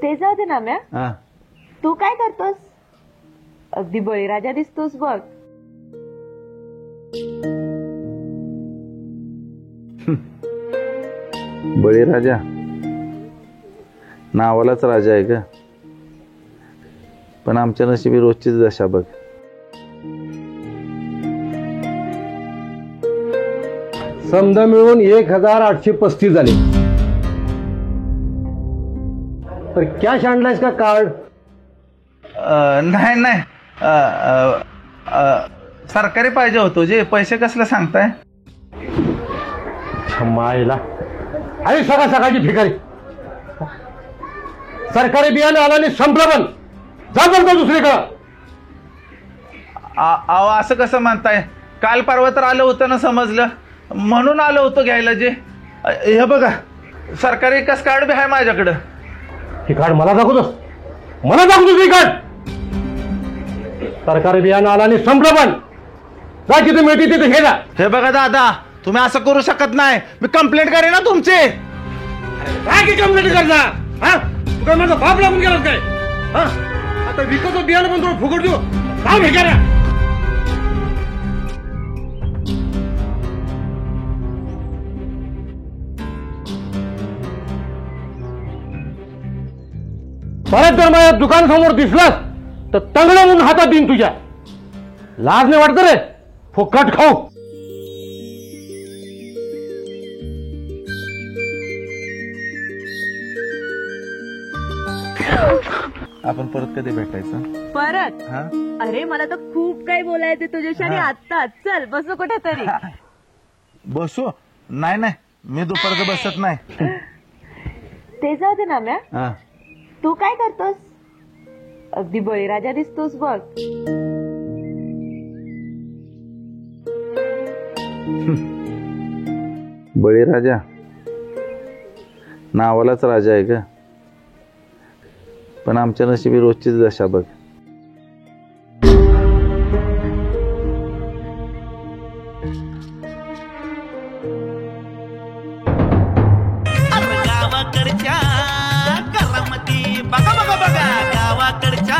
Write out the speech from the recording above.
ते जाऊ दे ना म्या. हा तू काय करतोस? अगदी बळीराजा दिसतोस बघ. बळीराजा नावालाच राजा आहे का, पण आमच्या नशिबी रोजचीच दशा बघ. समजा मिळून 1835 झाले. तर कॅश आणलायस का कार्ड? नाही नाही सरकारी पाहिजे होतो. जे पैसे कसले सांगताय? मायला अरे सकाळ सकाळची भिकारी. सरकारी बियाणं आला आणि संपलं पण. जा बरं का दुसरीकडं. अहो असं कसं म्हणताय? काल परवा तर आलं होतं ना, समजलं म्हणून आलं होतं घ्यायला. जे हे बघा सरकारी कस कार्ड बी आहे माझ्याकडं. हे कार्ड मला दाखवतोस? मला दाखवतोस हे कार्ड? सरकारी बियाणं आला आणि संपलं पण. जा तिथे मिळते तिथे घे जा. हे बघा दादा, तुम्ही असं करू शकत नाही. मी कंप्लेंट करेन ना तुमची. काय की कंप्लेंट करता? हा तू काय माझा बाप लागून गेलास काय? हा आता विकतो बियाणं पण तुला फुकट देऊ. काय भिकाऱ्या? परत जर माझ्या दुकानासमोर दिसलास तर तंगडं म्हणून हातात देईन तुझ्या. लाज नाही वाटत रे? फुकट खाऊ. आपण परत कधी भेटायचं? परत? हा अरे मला तर खूप काही बोलायचं तुझ्याशी. आणि आता चल बसू कुठेतरी. बसू? नाही नाही, मी दुपारचं बसत नाही. ते जाऊ दे ना म्या. हा तू काय करतोस? अगदी बळीराजा दिसतोस बघ. बळीराजा नावालाच राजा आहे का, पण आमच्या नशिबी रोजचीच दशा बघ. गावाकडच्या करामती बघा बघा बघा गावाकडच्या